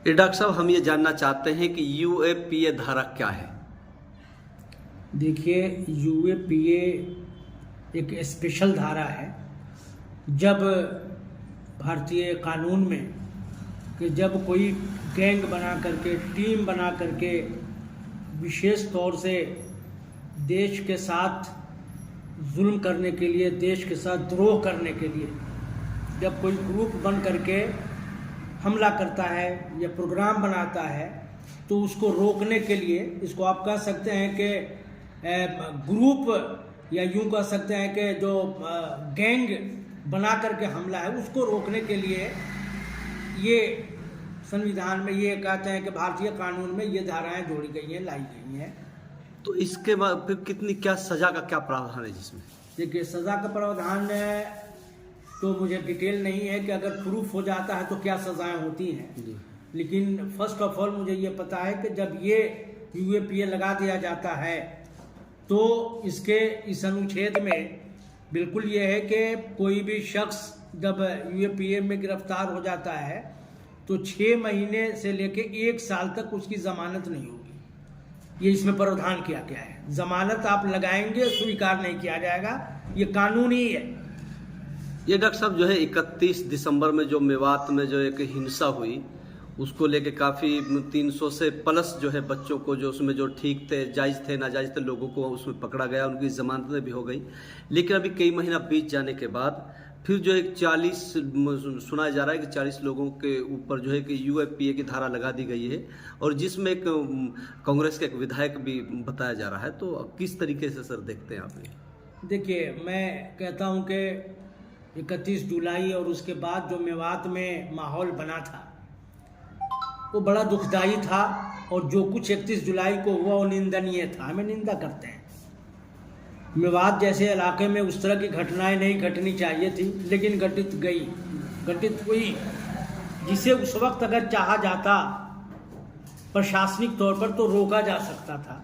ये डॉक्टर साहब, हम ये जानना चाहते हैं कि यूएपीए धारा क्या है। देखिए, यूएपीए एक स्पेशल धारा है। जब भारतीय कानून में कि जब कोई गैंग बना करके, टीम बना करके विशेष तौर से देश के साथ जुल्म करने के लिए, देश के साथ द्रोह करने के लिए जब कोई ग्रुप बन करके हमला करता है या प्रोग्राम बनाता है, तो उसको रोकने के लिए, इसको आप कह सकते हैं कि ग्रुप, या यूं कह सकते हैं कि जो गैंग बना करके हमला है, उसको रोकने के लिए ये संविधान में ये कहते हैं कि भारतीय कानून में ये धाराएं जोड़ी गई हैं, लाई गई हैं। तो इसके बाद फिर कितनी, क्या सजा का क्या प्रावधान है जिसमें? देखिए, सज़ा का प्रावधान तो मुझे डिटेल नहीं है कि अगर प्रूफ हो जाता है तो क्या सज़ाएं होती हैं, लेकिन फर्स्ट ऑफ ऑल मुझे ये पता है कि जब ये यूएपीए लगा दिया जाता है तो इस अनुच्छेद में बिल्कुल ये है कि कोई भी शख्स जब यूएपीए में गिरफ्तार हो जाता है तो 6 महीने से लेके 1 साल तक उसकी जमानत नहीं होगी। ये इसमें प्रावधान किया गया है। जमानत आप लगाएंगे, स्वीकार नहीं किया जाएगा, ये कानूनी है। ये डॉक्टर साहब जो है 31 दिसंबर में जो मेवात में जो एक हिंसा हुई, उसको लेके काफ़ी 300 से प्लस जो है बच्चों को, जो उसमें जो ठीक थे, जायज़ थे, नाजायज़ थे, लोगों को उसमें पकड़ा गया, उनकी जमानतें भी हो गई। लेकिन अभी कई महीना बीत जाने के बाद फिर जो एक 40 सुना जा रहा है कि 40 लोगों के ऊपर जो है कि यूएपीए की धारा लगा दी गई है, और जिसमें एक कांग्रेस के एक विधायक भी बताया जा रहा है। तो किस तरीके से सर देखते हैं आप? देखिए, मैं कहता हूं कि 31 जुलाई और उसके बाद जो मेवात में माहौल बना था वो बड़ा दुखदाई था, और जो कुछ 31 जुलाई को हुआ वो निंदनीय था। हमें निंदा करते हैं। मेवात जैसे इलाके में उस तरह की घटनाएं नहीं घटनी चाहिए थी, लेकिन घटित हुई, जिसे उस वक्त अगर चाहा जाता प्रशासनिक तौर पर तो रोका जा सकता था,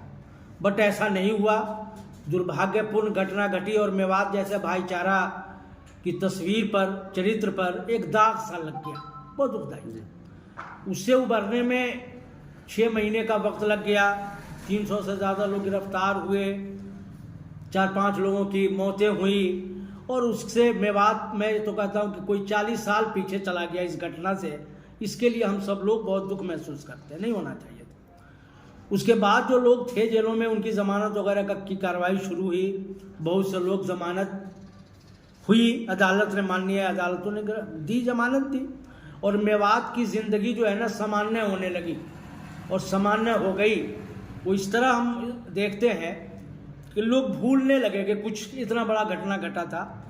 बट ऐसा नहीं हुआ। दुर्भाग्यपूर्ण घटना घटी और मेवात जैसे भाईचारा की तस्वीर पर, चरित्र पर एक दाग सा लग गया। बहुत दुखदाई। उससे उबरने में 6 महीने का वक्त लग गया। 300 से ज़्यादा लोग गिरफ्तार हुए, 4-5 लोगों की मौतें हुई, और उससे मेवात, मैं तो कहता हूँ कि कोई 40 साल पीछे चला गया इस घटना से। इसके लिए हम सब लोग बहुत दुख महसूस करते हैं। नहीं होना चाहिए था। उसके बाद जो लोग थे जेलों में, उनकी ज़मानत वगैरह की कार्रवाई शुरू हुई। बहुत से लोग जमानत हुई, अदालत ने, माननीय अदालतों ने दी, जमानत दी, और मेवात की ज़िंदगी जो है ना सामान्य होने लगी और सामान्य हो गई। वो इस तरह हम देखते हैं कि लोग भूलने लगे कि कुछ इतना बड़ा घटना घटा था।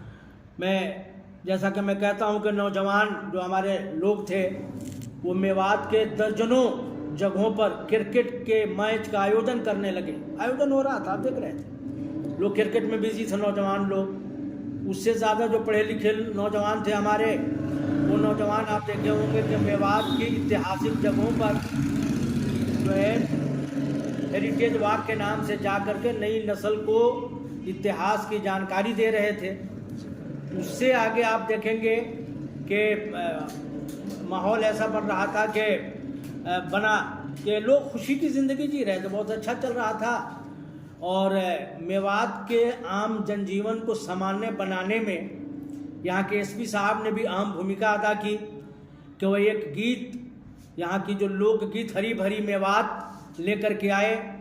जैसा कि मैं कहता हूं कि नौजवान जो हमारे लोग थे, वो मेवात के दर्जनों जगहों पर क्रिकेट के मैच का आयोजन करने लगे। आयोजन हो रहा था, आप देख रहे थे, लोग क्रिकेट में बिजी थे, नौजवान लोग। उससे ज़्यादा जो पढ़े लिखे नौजवान थे हमारे, वो नौजवान आप देखे होंगे कि मेवात की ऐतिहासिक जगहों पर जो है हेरिटेज वॉक के नाम से जा कर के नई नस्ल को इतिहास की जानकारी दे रहे थे। उससे आगे आप देखेंगे कि माहौल ऐसा बन रहा था कि लोग खुशी की ज़िंदगी जी रहे थे, बहुत अच्छा चल रहा था। और मेवात के आम जनजीवन को सामान्य बनाने में यहाँ के एसपी साहब ने भी अहम भूमिका अदा की कि वह एक गीत, यहाँ की जो लोकगीत हरी भरी मेवात लेकर के आए,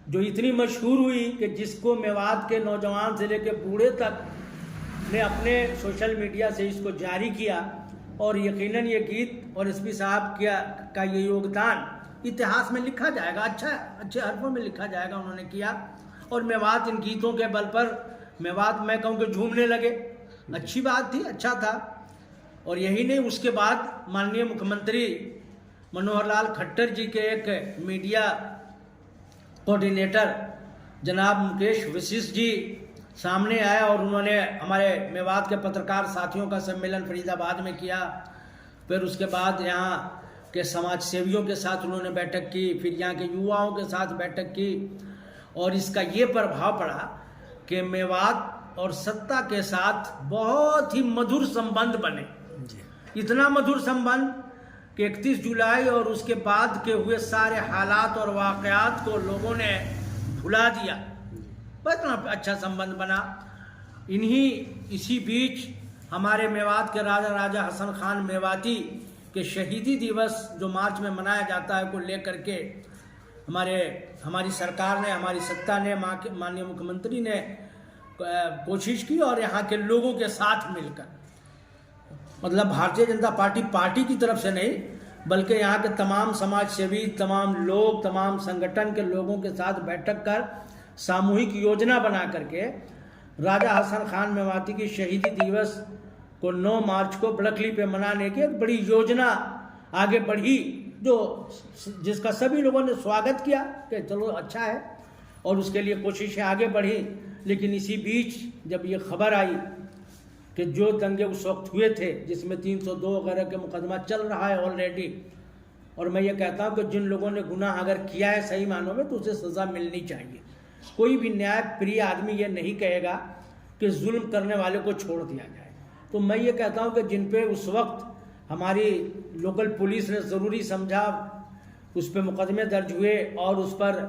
जो इतनी मशहूर हुई कि जिसको मेवात के नौजवान से लेकर बूढ़े तक ने अपने सोशल मीडिया से इसको जारी किया। और यकीनन ये गीत और एसपी साहब का ये योगदान इतिहास में लिखा जाएगा, अच्छे हरफों में लिखा जाएगा। उन्होंने किया, और मेवात इन गीतों के बल पर, मेवात मैं कहूँ कि झूमने लगे। अच्छी बात थी, अच्छा था। और यही नहीं, उसके बाद माननीय मुख्यमंत्री मनोहर लाल खट्टर जी के एक मीडिया कोऑर्डिनेटर जनाब मुकेश वशिष्ठ जी सामने आए, और उन्होंने हमारे मेवात के पत्रकार साथियों का सम्मेलन फरीदाबाद में किया। फिर उसके बाद यहाँ के समाज सेवियों के साथ उन्होंने बैठक की, फिर यहाँ के युवाओं के साथ बैठक की, और इसका ये प्रभाव पड़ा कि मेवात और सत्ता के साथ बहुत ही मधुर संबंध बने। इतना मधुर संबंध कि 31 जुलाई और उसके बाद के हुए सारे हालात और वाक़यात को लोगों ने भुला दिया। इतना अच्छा संबंध बना। इसी बीच हमारे मेवात के राजा हसन खान मेवाती के शहीदी दिवस जो मार्च में मनाया जाता है को लेकर के हमारी सरकार ने, हमारी सत्ता ने, माननीय मुख्यमंत्री ने कोशिश की और यहाँ के लोगों के साथ मिलकर, मतलब भारतीय जनता पार्टी की तरफ से नहीं, बल्कि यहाँ के तमाम समाज सेवी, तमाम लोग, तमाम संगठन के लोगों के साथ बैठक कर सामूहिक योजना बना करके राजा हसन खान मेवाती की शहीदी दिवस को 9 मार्च को बड़कली पे मनाने की एक बड़ी योजना आगे बढ़ी, जिसका सभी लोगों ने स्वागत किया कि चलो अच्छा है, और उसके लिए कोशिशें आगे बढ़ी। लेकिन इसी बीच जब ये खबर आई कि जो दंगे उस वक्त हुए थे, जिसमें 302 वगैरह के मुकदमा चल रहा है ऑलरेडी, और मैं ये कहता हूँ कि जिन लोगों ने गुनाह अगर किया है सही मानों में तो उसे सज़ा मिलनी चाहिए। कोई भी न्याय प्रिय आदमी ये नहीं कहेगा कि जुल्म करने वाले को छोड़ दिया जाए। तो मैं ये कहता हूँ कि जिन पे उस वक्त हमारी लोकल पुलिस ने ज़रूरी समझा, उस पर मुकदमे दर्ज हुए, और उस पर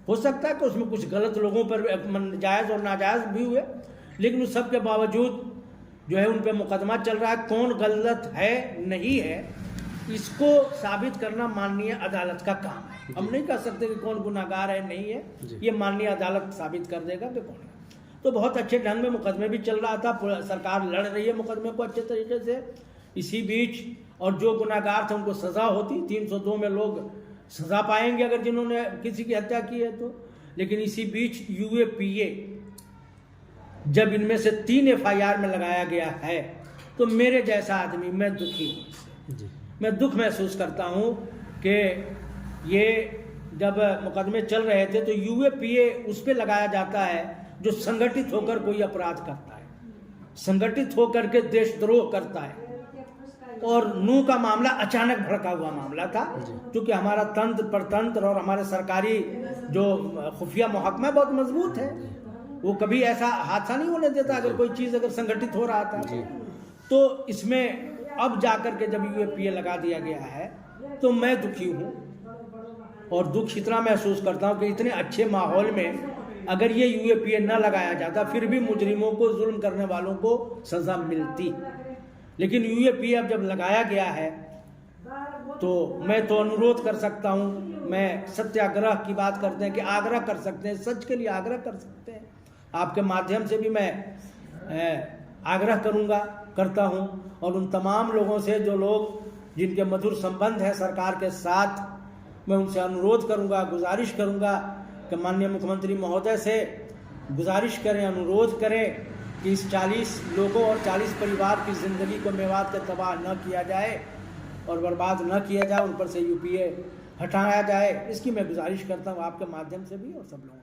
हो सकता है कि उसमें कुछ गलत लोगों पर जायज़ और नाजायज़ भी हुए, लेकिन उस सब के बावजूद जो है उन पे मुकदमा चल रहा है। कौन गलत है नहीं है इसको साबित करना माननीय अदालत का काम है। हम नहीं कह सकते कि कौन गुनाहगार है नहीं है, ये माननीय अदालत साबित कर देगा कि कौन है। तो बहुत अच्छे ढंग में मुकदमे भी चल रहा था, सरकार लड़ रही है मुकदमे को अच्छे तरीके से। इसी बीच और जो गुनाहगार थे उनको सज़ा होती, 302 में लोग सज़ा पाएंगे अगर जिन्होंने किसी की हत्या की है तो। लेकिन इसी बीच UAPA जब इनमें से 3 FIR में लगाया गया है तो मेरे जैसा आदमी, मैं दुखी हूँ, मैं दुख महसूस करता हूँ कि ये जब मुकदमे चल रहे थे तो UAPA उस पर लगाया जाता है जो संगठित होकर कोई अपराध करता है, संगठित होकर के देशद्रोह करता है। और नूह का मामला अचानक भड़का हुआ मामला था, क्योंकि हमारा तंत्र परतंत्र और हमारे सरकारी जो खुफिया महकमा बहुत मजबूत है, वो कभी ऐसा हादसा नहीं होने देता अगर कोई चीज़ अगर संगठित हो रहा था। तो इसमें अब जाकर के जब UAPA लगा दिया गया है तो मैं दुखी हूँ, और दुख इतना महसूस करता हूँ कि इतने अच्छे माहौल में अगर ये UAPA न लगाया जाता फिर भी मुजरिमों को, जुल्म करने वालों को सज़ा मिलती। लेकिन UAPA अब जब लगाया गया है तो मैं तो अनुरोध कर सकता हूँ, मैं सत्याग्रह की बात करते हैं कि आग्रह कर सकते हैं, सच के लिए आग्रह कर सकते हैं। आपके माध्यम से भी मैं आग्रह करता हूँ, और उन तमाम लोगों से जो लोग जिनके मधुर संबंध है सरकार के साथ, मैं उनसे अनुरोध करूँगा, गुजारिश करूँगा कि माननीय मुख्यमंत्री महोदय से गुजारिश करें, अनुरोध करें कि इस 40 लोगों और 40 परिवार की ज़िंदगी को मेवात के तबाह न किया जाए और बर्बाद न किया जाए, उन पर से UAPA हटाया जाए। इसकी मैं गुजारिश करता हूँ आपके माध्यम से भी और सब लोगों